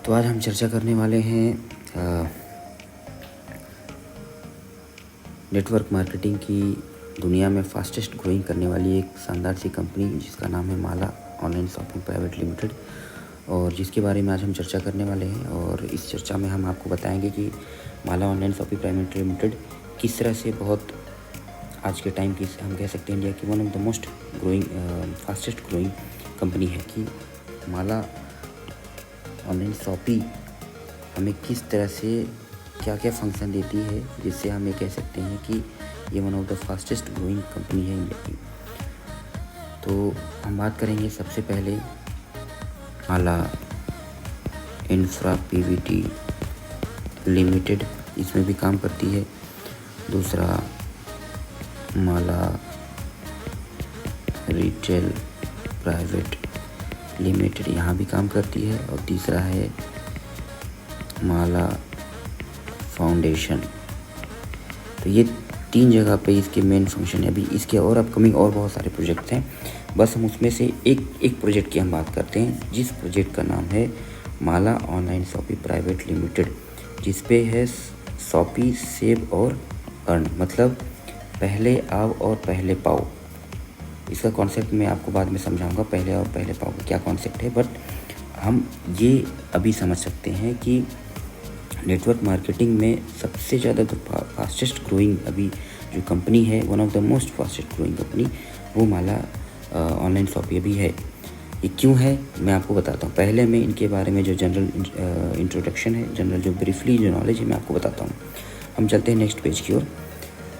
तो आज हम चर्चा करने वाले हैं नेटवर्क मार्केटिंग की दुनिया में फास्टेस्ट ग्रोइंग करने वाली एक शानदार सी कंपनी जिसका नाम है माला ऑनलाइन शॉपिंग प्राइवेट लिमिटेड, और जिसके बारे में आज हम चर्चा करने वाले हैं। और इस चर्चा में हम आपको बताएंगे कि माला ऑनलाइन शॉपिंग प्राइवेट लिमिटेड किस तरह से बहुत आज के टाइम की हम कह सकते हैं इंडिया की one of the most growing fastest growing company है कि माला ऑनलाइन शॉपिंग हमें किस तरह से क्या क्या फंक्शन देती है जिससे हम ये कह सकते हैं कि ये one of the fastest growing company है इंडिया की। तो हम बात करेंगे सबसे पहले माला इंफ्रा पीवीटी लिमिटेड, इसमें भी काम करती है। दूसरा माला रिटेल प्राइवेट लिमिटेड, यहाँ भी काम करती है। और तीसरा है माला फाउंडेशन। तो ये 3 जगह पे इसके मेन फंक्शन है। अभी इसके और अपकमिंग और बहुत सारे प्रोजेक्ट्स हैं, बस हम उसमें से एक प्रोजेक्ट की हम बात करते हैं, जिस प्रोजेक्ट का नाम है माला ऑनलाइन शॉपिंग प्राइवेट लिमिटेड, जिस पे है शॉपी सेव और अर्न, मतलब पहले आओ और पहले पाओ। इसका कॉन्सेप्ट मैं आपको बाद में समझाऊंगा, पहले और पहले पाओ का क्या कॉन्सेप्ट है। बट हम ये अभी समझ सकते हैं कि नेटवर्क मार्केटिंग में सबसे ज़्यादा जो फास्टेस्ट ग्रोइंग अभी जो कंपनी है, one of the most fastest growing company, वो माला ऑनलाइन शॉपिंग अभी है। ये क्यों है मैं आपको बताता हूँ। पहले मैं इनके बारे में जो जनरल इंट्रोडक्शन है, जनरल जो ब्रीफली जो नॉलेज है, मैं आपको बताता हूँ। हम चलते हैं नेक्स्ट पेज की ओर।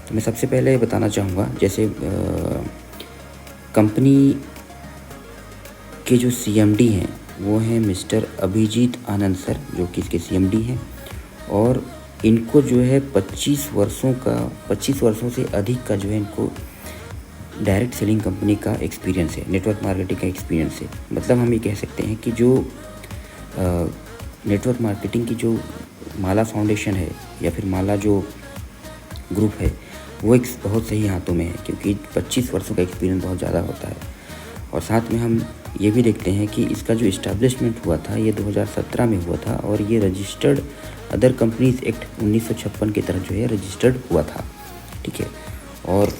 तो मैं सबसे पहले बताना चाहूँगा, जैसे कंपनी के जो CMD हैं वो हैं मिस्टर अभिजीत आनंद सर, जो कि इसके CMD हैं। और इनको जो है 25 वर्षों से अधिक का जो है इनको डायरेक्ट सेलिंग कंपनी का एक्सपीरियंस है, नेटवर्क मार्केटिंग का एक्सपीरियंस है। मतलब हम ये कह सकते हैं कि जो नेटवर्क मार्केटिंग की जो माला फाउंडेशन है या फिर माला जो ग्रुप है, वो एक बहुत सही हाथों में है, क्योंकि 25 वर्षों का एक्सपीरियंस बहुत ज़्यादा होता है। और साथ में हम ये भी देखते हैं कि इसका जो इस्टेब्लिशमेंट हुआ था ये 2017 में हुआ था, और ये रजिस्टर्ड अदर कंपनीज एक्ट 1956 के तहत जो है रजिस्टर्ड हुआ था। ठीक है। और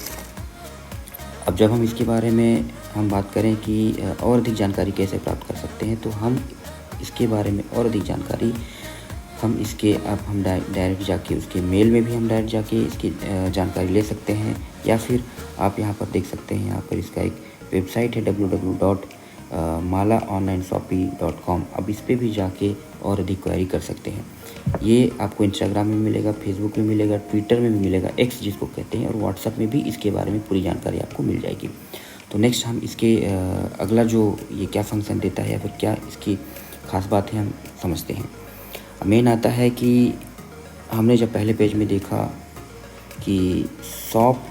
अब जब हम इसके बारे में हम बात करें कि और अधिक जानकारी कैसे प्राप्त कर सकते हैं, तो हम इसके बारे में और अधिक जानकारी हम डायरेक्ट जाके उसके मेल में भी हम डायरेक्ट जाके इसकी जानकारी ले सकते हैं, या फिर आप यहाँ पर देख सकते हैं, यहाँ पर इसका एक वेबसाइट है www.malaonlineshopee.com। अब इस पर भी जाके और अधिक क्वेरी कर सकते हैं। ये आपको इंस्टाग्राम में मिलेगा, फेसबुक में मिलेगा, ट्विटर में भी मिलेगा, एक्स जिसको कहते हैं, और व्हाट्सएप में भी इसके बारे में पूरी जानकारी आपको मिल जाएगी। तो नेक्स्ट हम इसके अगला जो ये क्या फंक्शन देता है या फिर क्या इसकी ख़ास बात है हम समझते हैं। मेन आता है कि हमने जब पहले पेज में देखा कि शॉप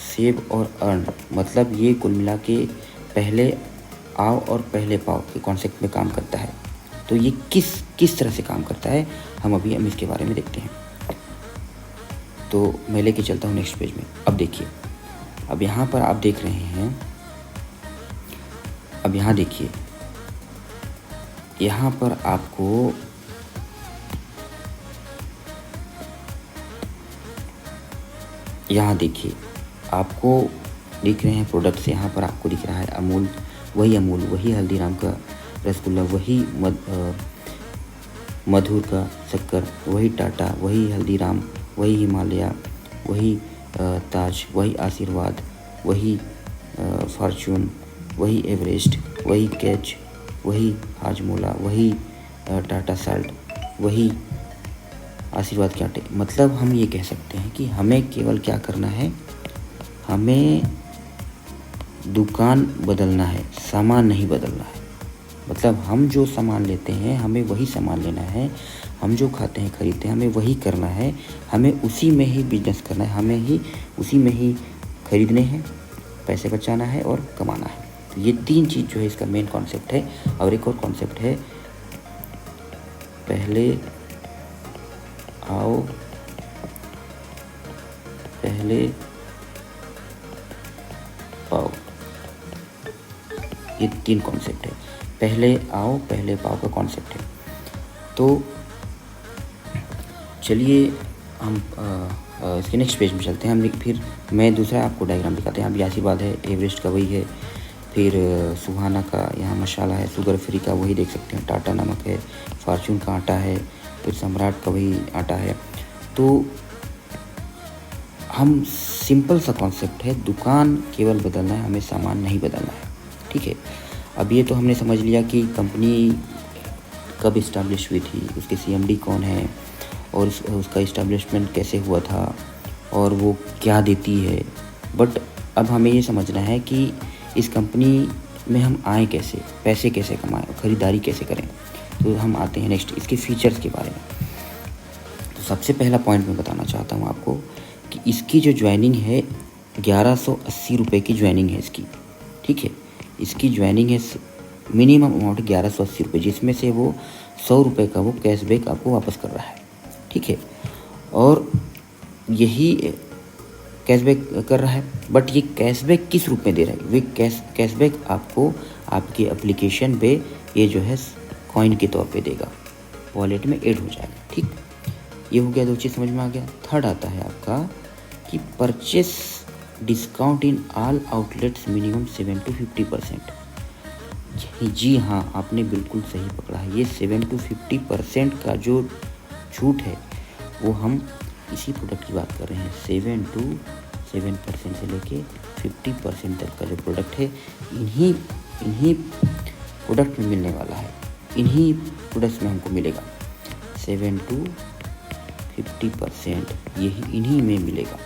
सेव और अर्न, मतलब ये कुल मिला के पहले आओ और पहले पाओ के कॉन्सेप्ट में काम करता है। तो ये किस तरह से काम करता है हम इसके बारे में देखते हैं। तो मैं लेके चलता हूँ नेक्स्ट पेज में। अब देखिए, अब यहाँ पर आप देख रहे हैं, अब यहाँ देखिए, यहाँ पर आपको यहाँ देखिए, आपको दिख रहे हैं प्रोडक्ट्स। यहाँ पर आपको दिख रहा है अमूल, वही हल्दीराम का रसगुल्ला, वही मधुर का शक्कर, वही टाटा, वही हल्दीराम, वही हिमालय, वही ताज, वही आशीर्वाद, वही फॉर्च्यून, वही एवरेस्ट, वही कैच, वही हाजमोला, वही टाटा साल्ट, वही आशीर्वाद के आटे। मतलब हम ये कह सकते हैं कि हमें केवल क्या करना है, हमें दुकान बदलना है, सामान नहीं बदलना है। मतलब हम जो सामान लेते हैं हमें वही सामान लेना है, हम जो खाते हैं खरीदते हैं हमें वही करना है, हमें उसी में ही बिजनेस करना है, हमें ही उसी में ही खरीदने हैं, पैसे बचाना है और कमाना है। तो ये 3 चीज़ जो है इसका मेन कॉन्सेप्ट है। और एक और कॉन्सेप्ट है, पहले आओ पहले पाओ, ये 3 कॉन्सेप्ट है। पहले आओ पहले पाओ का कॉन्सेप्ट है। तो चलिए हम इसके नेक्स्ट पेज में चलते हैं। हम फिर मैं दूसरा आपको डायग्राम दिखाते हैं। अब यासीबाद है, एवरेस्ट का वही है, फिर सुहाना का यहाँ मसाला है, शुगर फ्री का वही देख सकते हैं, टाटा नमक है, फॉर्चून का आटा है, फिर सम्राट का वही आटा है। तो हम सिंपल सा कॉन्सेप्ट है, दुकान केवल बदलना है, हमें सामान नहीं बदलना है। ठीक है, अब ये तो हमने समझ लिया कि कंपनी कब इस्टेब्लिश हुई थी, उसके सीएमडी कौन है, और उसका इस्टेब्लिशमेंट कैसे हुआ था, और वो क्या देती है। बट अब हमें ये समझना है कि इस कंपनी में हम आए कैसे, पैसे कैसे कमाएं, ख़रीदारी कैसे करें। तो हम आते हैं नेक्स्ट इसके फीचर्स के बारे में। तो सबसे पहला पॉइंट मैं बताना चाहता हूँ आपको कि इसकी जो ज्वाइनिंग है 1180 रुपये की ज्वाइनिंग है इसकी। ठीक है, इसकी ज्वाइनिंग है, मिनिमम अमाउंट 1180 रुपये, जिसमें से वो 100 रुपये का वो कैशबैक आपको वापस कर रहा है। ठीक है, और यही कैशबैक कर रहा है। बट ये कैशबैक किस रूप में दे रहा है? वे कैशबैक आपको आपके एप्लीकेशन पे ये जो है कॉइन के तौर पे देगा, वॉलेट में ऐड हो जाएगा। ठीक, ये हो गया, दो चीज़ समझ में आ गया। थर्ड आता है आपका कि purchase discount in all outlets minimum 7 to 50%। जी हाँ, आपने बिल्कुल सही पकड़ा है। ये 7 to 50% का जो छूट है वो हम इसी प्रोडक्ट की बात कर रहे हैं। 7% से लेके 50% तक का जो प्रोडक्ट है इन्हीं प्रोडक्ट में मिलने वाला है, इन्हीं प्रोडक्ट्स में हमको मिलेगा। 7 to 50% यही इन्हीं में मिलेगा।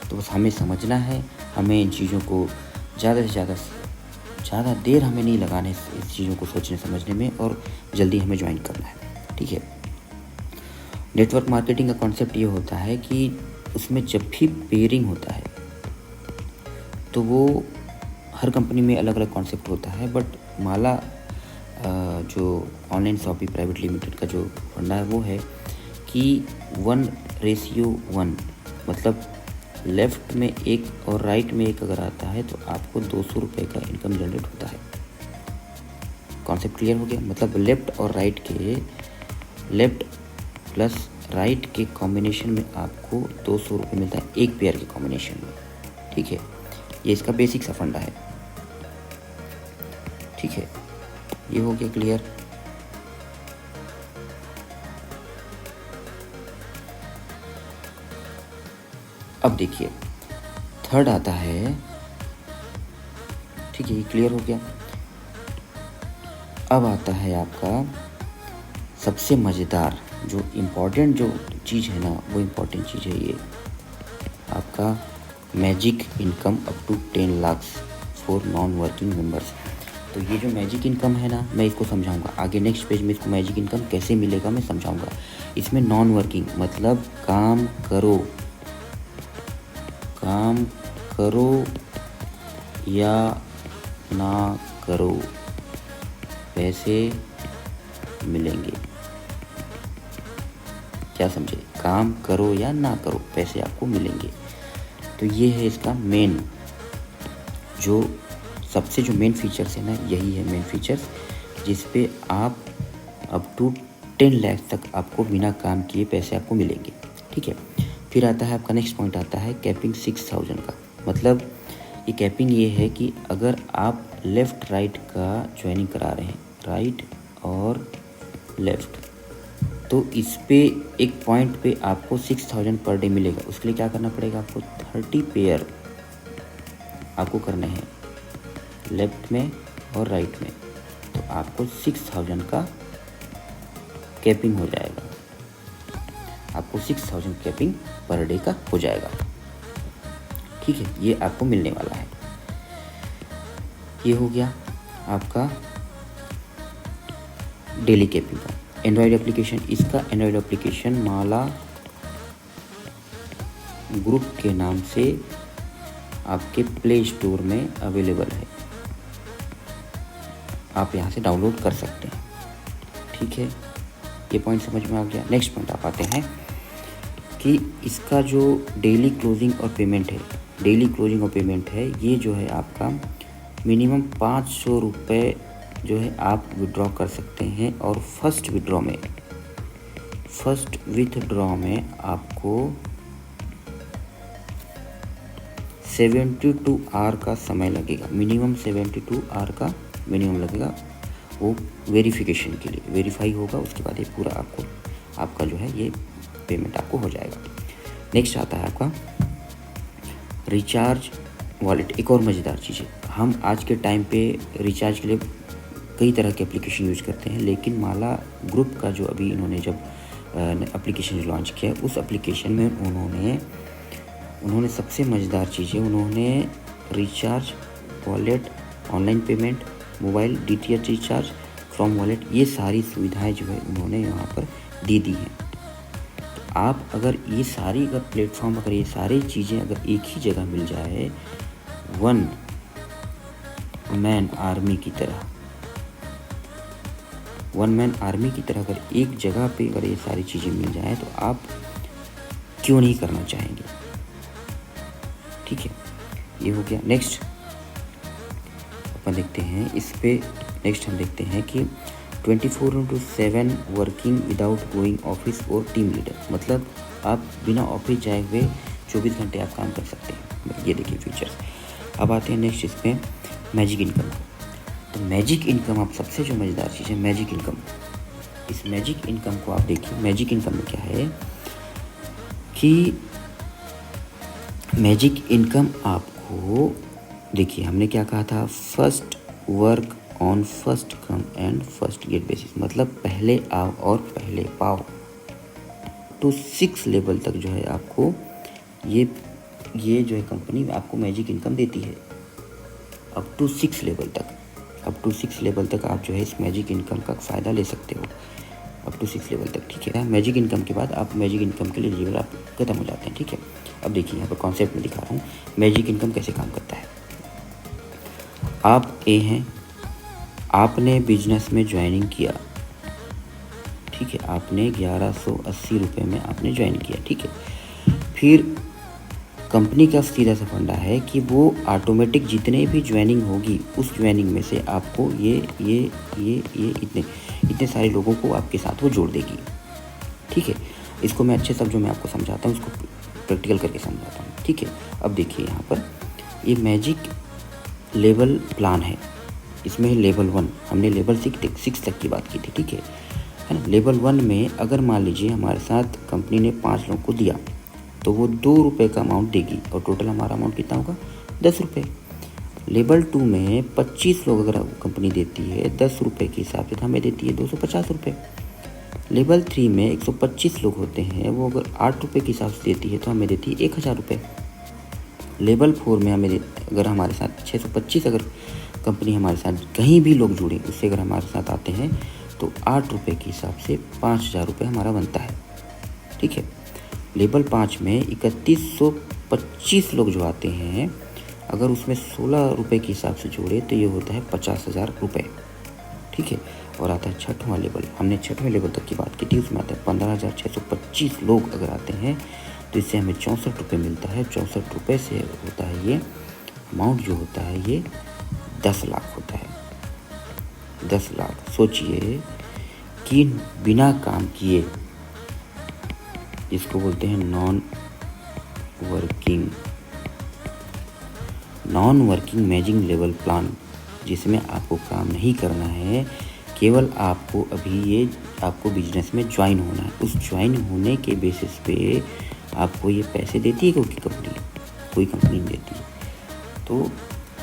तो बस हमें समझना है, हमें इन चीज़ों को ज़्यादा से ज़्यादा देर हमें नहीं लगाना है इस चीज़ों को सोचने समझने में, और जल्दी हमें ज्वाइन करना है। ठीक है, नेटवर्क मार्केटिंग का कॉन्सेप्ट ये होता है कि उसमें जब भी पेयरिंग होता है तो वो हर कंपनी में अलग अलग कॉन्सेप्ट होता है। बट माला जो ऑनलाइन शॉपिंग प्राइवेट लिमिटेड का जो फंडा है वो है कि 1:1, मतलब लेफ़्ट में एक और राइट में एक अगर आता है तो आपको 200 रुपये का इनकम जनरेट होता है। कॉन्सेप्ट क्लियर हो गया? मतलब लेफ़्ट और राइट के, लेफ़्ट प्लस राइट के कॉम्बिनेशन में आपको 200 रुपये मिलता है, एक पेयर के कॉम्बिनेशन में। ठीक है, ये इसका बेसिक सा फंडा है। ठीक है, ये हो गया क्लियर। अब देखिए थर्ड आता है। ठीक है, ये क्लियर हो गया। अब आता है आपका सबसे मज़ेदार जो इम्पोर्टेंट जो चीज़ है ना, वो इम्पोर्टेंट चीज़ है ये आपका magic income up to 10 lakh for non working members. तो ये जो मैजिक इनकम है ना, मैं इसको समझाऊंगा आगे नेक्स्ट पेज में। इसको मैजिक इनकम कैसे मिलेगा मैं समझाऊंगा। इसमें नॉन वर्किंग मतलब काम करो या ना करो पैसे मिलेंगे। क्या समझे? काम करो या ना करो पैसे आपको मिलेंगे। तो ये है इसका मेन जो सबसे जो मेन फीचर्स है ना, यही है मेन फीचर्स जिस पे आप अप टू 10 लाख तक आपको बिना काम किए पैसे आपको मिलेंगे। ठीक है, फिर आता है आपका नेक्स्ट पॉइंट आता है कैपिंग 6000 का। मतलब ये कैपिंग ये है कि अगर आप लेफ़्ट राइट का ज्वाइनिंग करा रहे हैं, राइट और लेफ़्ट, तो इस पे एक पॉइंट पे आपको 6000 पर डे मिलेगा। उसके लिए क्या करना पड़ेगा? आपको 30 पेयर आपको करने हैं लेफ़्ट में और राइट में, तो आपको 6000 का कैपिंग हो जाएगा। आपको 6000 कैपिंग पर डे का हो जाएगा। ठीक है, ये आपको मिलने वाला है। ये हो गया आपका डेली कैपिंग का। एंड्रॉयड एप्लीकेशन, इसका एंड्रॉयड एप्लीकेशन माला ग्रुप के नाम से आपके प्ले स्टोर में अवेलेबल है, आप यहाँ से डाउनलोड कर सकते हैं। ठीक है, ये पॉइंट समझ में आ गया। नेक्स्ट पॉइंट आप आते हैं कि इसका जो डेली क्लोजिंग और पेमेंट है, डेली क्लोजिंग और पेमेंट है, ये जो है आपका मिनिमम 500 रुपये जो है आप विड्रॉ कर सकते हैं। और फर्स्ट विड्रॉ में फर्स्ट विथड्रॉ में आपको 72 आवर का समय लगेगा, मिनिमम 72 आवर का मिनिमम लगेगा वो वेरिफिकेशन के लिए। वेरीफाई होगा, उसके बाद ये पूरा आपका जो है ये पेमेंट आपको हो जाएगा। नेक्स्ट आता है आपका रिचार्ज वॉलेट। एक और मज़ेदार चीज़ है, हम आज के टाइम पे रिचार्ज के लिए कई तरह के एप्लीकेशन यूज़ करते हैं, लेकिन माला ग्रुप का जो अभी इन्होंने जब एप्लीकेशन लॉन्च किया, उस एप्लीकेशन में उन्होंने सबसे मज़ेदार चीज़ है, उन्होंने recharge wallet, online payment, mobile DTH recharge from wallet, ये सारी सुविधाएं जो है उन्होंने यहाँ पर दे दी हैं। तो आप अगर ये सारी प्लेटफॉर्म, अगर ये सारी चीज़ें अगर एक ही जगह मिल जाए, वन मैन आर्मी की तरह अगर एक जगह पे अगर ये सारी चीज़ें मिल जाएं, तो आप क्यों नहीं करना चाहेंगे। ठीक है, ये हो गया। नेक्स्ट अपन देखते हैं इस पे, नेक्स्ट हम देखते हैं कि 24/7 वर्किंग विदाउट गोइंग ऑफिस और टीम लीडर, मतलब आप बिना ऑफिस जाए हुए 24 घंटे आप काम कर सकते हैं। ये देखिए फीचर्स। अब आते हैं नेक्स्ट इस पे मैजिक इनकम। तो मैजिक इनकम, आप सबसे जो मज़ेदार चीज़ है मैजिक इनकम, इस मैजिक इनकम को आप देखिए। मैजिक इनकम में क्या है कि मैजिक इनकम आपको देखिए, हमने क्या कहा था, first work on first come and first get basis, मतलब पहले आओ और पहले पाओ। तो 6 लेवल तक जो है आपको ये जो है कंपनी आपको मैजिक इनकम देती है, अप टू 6 लेवल तक आप जो है इस मैजिक इनकम का फ़ायदा ले सकते हो, अप टू 6 लेवल तक। ठीक है, मैजिक इनकम के बाद आप मैजिक इनकम के लिए एलिजिबल आप खत्म हो जाते हैं। ठीक है, अब देखिए यहाँ पर कॉन्सेप्ट में दिखा रहा हूँ मैजिक इनकम कैसे काम करता है। आप ए हैं, आपने बिजनेस में ज्वाइनिंग किया, ठीक है, आपने 1180 रुपये में आपने ज्वाइन किया। ठीक है, फिर कंपनी का सीधा सा फंडा है कि वो ऑटोमेटिक जितने भी ज्वाइनिंग होगी, उस ज्वाइनिंग में से आपको ये इतने सारे लोगों को आपके साथ वो जोड़ देगी। ठीक है, इसको मैं अच्छे शब्दों में आपको समझाता हूँ, इसको प्रैक्टिकल करके समझाता हूँ। ठीक है, अब देखिए यहाँ पर ये मैजिक लेवल प्लान है, इसमें लेवल 1, हमने लेवल 6 तक की बात की थी। ठीक है ना। लेवल 1 में अगर मान लीजिए हमारे साथ कंपनी ने 5 लोगों को दिया, तो वो 2 रुपये का अमाउंट देगी और टोटल हमारा अमाउंट कितना होगा, 10 रुपये। लेवल 2 में 25 लोग अगर कंपनी देती है 10 रुपये के हिसाब से, तो हमें देती है 250 रुपये। लेवल 3 में 125 लोग होते हैं, वो अगर 8 रुपये के हिसाब से देती है तो हमें देती है 1000 रुपये। लेवल 4 में हमें अगर हमारे साथ 625 अगर कंपनी हमारे साथ कहीं भी लोग जुड़े, उससे अगर हमारे साथ आते हैं तो 8 रुपये के हिसाब से 5000 रुपये हमारा बनता है। ठीक है, लेवल 5 में 3125 लोग जो आते हैं, अगर उसमें 16 रुपये के हिसाब से जोड़े तो ये होता है 50,000 रुपये। ठीक है, और आता है 6वां लेवल, हमने 6वें लेवल तक की बात की थी, उसमें आता है 15,625 लोग अगर आते हैं तो इससे हमें 64 रुपये मिलता है। 64 रुपये से होता है ये अमाउंट जो होता है ये 10 लाख होता है। 10 लाख सोचिए कि बिना काम किए, जिसको बोलते हैं non working magic level plan, जिसमें आपको काम नहीं करना है, केवल आपको अभी ये आपको बिजनेस में ज्वाइन होना है। उस ज्वाइन होने के बेसिस पे आपको ये पैसे देती है कोई कंपनी नहीं देती है, तो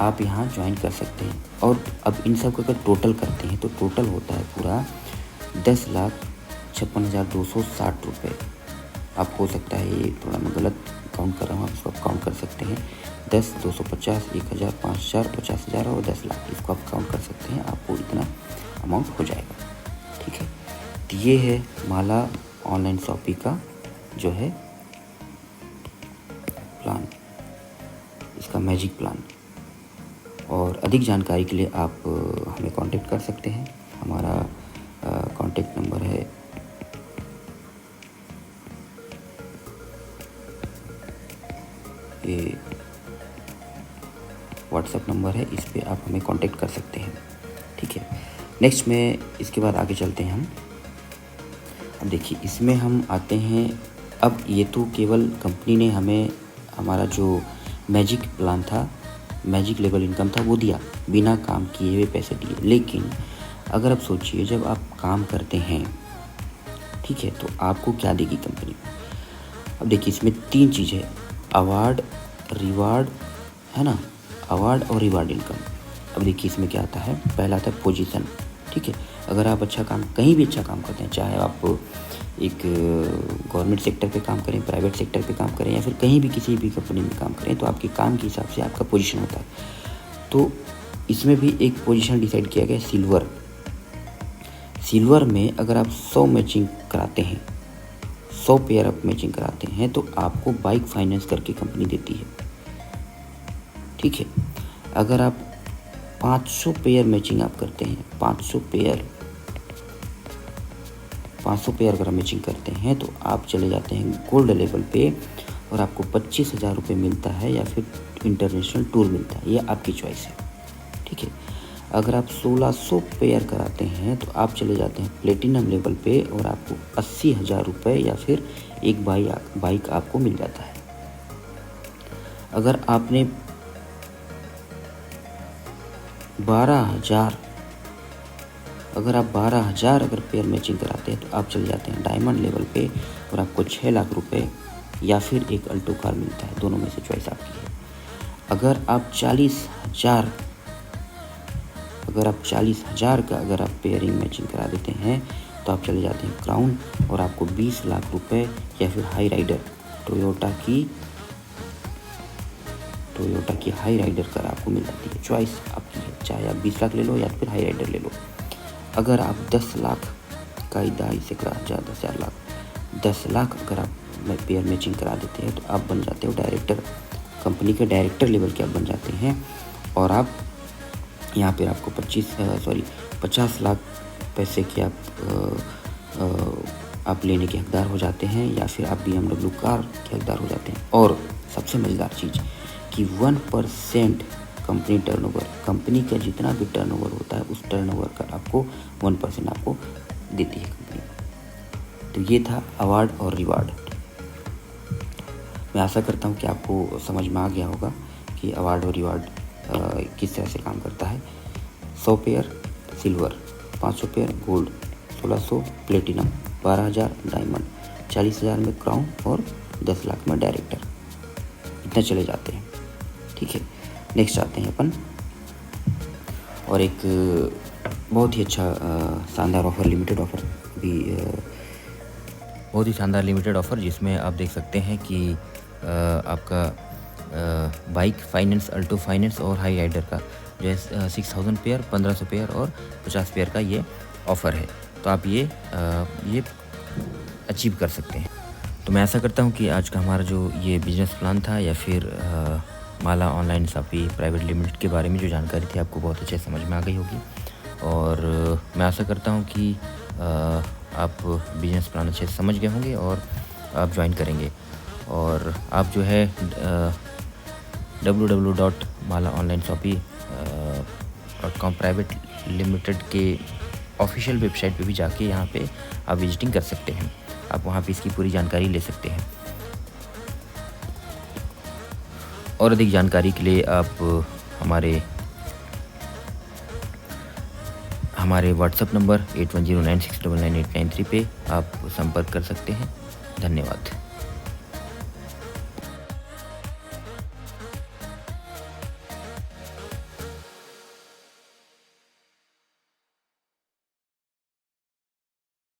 आप यहाँ ज्वाइन कर सकते हैं। और अब इन सब का अगर टोटल करते हैं तो टोटल होता है पूरा 10,56,260 रुपये। आप हो सकता है ये थोड़ा मैं गलत काउंट कर रहा हूँ, आप इसको काउंट कर सकते हैं 10, 250, 1000, 5000, 50,000 और 10 लाख, इसको आप काउंट कर सकते हैं, आपको इतना अमाउंट हो जाएगा। ठीक है, तो ये है माला ऑनलाइन शॉपिंग का जो है प्लान, इसका मैजिक प्लान। और अधिक जानकारी के लिए आप हमें कांटेक्ट कर सकते हैं। हमारा कांटेक्ट नंबर है ये व्हाट्सएप नंबर है, इस पे आप हमें कांटेक्ट कर सकते हैं। ठीक है, नेक्स्ट में इसके बाद आगे चलते हैं हम। अब देखिए इसमें हम आते हैं, अब ये तो केवल कंपनी ने हमें हमारा जो मैजिक प्लान था, मैजिक लेवल इनकम था वो दिया, बिना काम किए हुए पैसे दिए। लेकिन अगर आप सोचिए जब आप काम करते हैं, ठीक है, तो आपको क्या देगी कंपनी। अब देखिए इसमें 3 चीज़ है, अवार्ड, रिवार्ड, है ना, अवार्ड और रिवार्ड इनकम। अब देखिए इसमें क्या आता है, पहला आता है पोजीशन, ठीक है। अगर आप अच्छा काम, कहीं भी अच्छा काम करते हैं, चाहे आप एक गवर्नमेंट सेक्टर पे काम करें, प्राइवेट सेक्टर पे काम करें, या फिर कहीं भी किसी भी कंपनी में काम करें, तो आपके काम के हिसाब से आपका पोजीशन होता है। तो इसमें भी एक पोजीशन डिसाइड किया गया, सिल्वर। सिल्वर में अगर आप 100 मैचिंग कराते हैं, 100 पेयर अप मैचिंग कराते हैं, तो आपको बाइक फाइनेंस करके कंपनी देती है, ठीक है। अगर आप 500 पेयर मैचिंग आप करते हैं, 500 पेयर अगर आप मैचिंग करते हैं, तो आप चले जाते हैं गोल्ड लेवल पे, और आपको 25,000 रुपये मिलता है, या फिर इंटरनेशनल टूर मिलता है, ये आपकी चॉइस है, ठीक है। अगर आप 1600 पेयर कराते हैं, तो आप चले जाते हैं प्लेटिनम लेवल पे, और आपको 80,000 रुपये या फिर एक बाइक आपको मिल जाता है। अगर आपने 12,000 अगर पेयर मैचिंग कराते हैं, तो आप चले जाते हैं डायमंड लेवल पे, और आपको 6 लाख रुपए या फिर एक अल्टो कार मिलता है, दोनों में से चॉइस आपकी है। अगर आप 40,000 का अगर आप पेयरिंग मैचिंग करा देते हैं, तो आप चले जाते हैं क्राउन, और आपको 20 लाख रुपए या फिर हाई राइडर, टोयोटा की हाई राइडर कार आपको मिल जाती है। चॉइस आपकी है, चाहे आप 20 लाख ले लो या फिर हाई राइडर ले लो। अगर आप 10 लाख का इदाई से करा, ज़्यादा से 10 लाख अगर आप पेयर मैचिंग करा देते हैं, तो आप बन जाते हो डायरेक्टर, कंपनी के डायरेक्टर लेवल के आप बन जाते हैं। और आप यहाँ पर आपको 50 लाख पैसे के आप लेने के हकदार हो जाते हैं, या फिर आप BMW कार के हकदार हो जाते हैं। और सबसे मज़ेदार चीज़ कि 1% कंपनी टर्नओवर, कंपनी का जितना भी टर्नओवर होता है, उस टर्नओवर का आपको 1% आपको देती है कंपनी। तो ये था अवार्ड और रिवार्ड। मैं आशा करता हूँ कि आपको समझ में आ गया होगा कि अवार्ड और रिवार्ड किस तरह से काम करता है। 100 pair silver, 500 pair gold, 1600 platinum, 12,000 diamond, 40,000 में क्राउन, और 10 लाख में डायरेक्टर, इतना चले जाते हैं, ठीक है। नेक्स्ट आते हैं अपन, और एक बहुत ही अच्छा शानदार ऑफ़र, लिमिटेड ऑफ़र भी, बहुत ही शानदार लिमिटेड ऑफ़र, जिसमें आप देख सकते हैं कि आपका बाइक फाइनेंस, अल्टो फाइनेंस और हाई राइडर का जो है 6,000 पेयर, 1,500 पेयर और 50 पेयर का ये ऑफ़र है। तो आप ये अचीव कर सकते हैं। तो मैं ऐसा करता हूँ कि आज का हमारा जो ये बिज़नेस प्लान था, या फिर माला ऑनलाइन शॉपी प्राइवेट लिमिटेड के बारे में जो जानकारी थी, आपको बहुत अच्छे समझ में आ गई होगी। और मैं आशा करता हूँ कि आप बिज़नेस प्लान अच्छे से समझ गए होंगे और आप ज्वाइन करेंगे। और आप जो है www.malaonlineshopee.com प्राइवेट लिमिटेड के ऑफिशियल वेबसाइट पे भी जाके यहाँ पे आप विजिटिंग कर सकते हैं। आप वहाँ पे इसकी पूरी जानकारी ले सकते हैं। और अधिक जानकारी के लिए आप हमारे व्हाट्सएप नंबर 8109699893 पे आप संपर्क कर सकते हैं। धन्यवाद।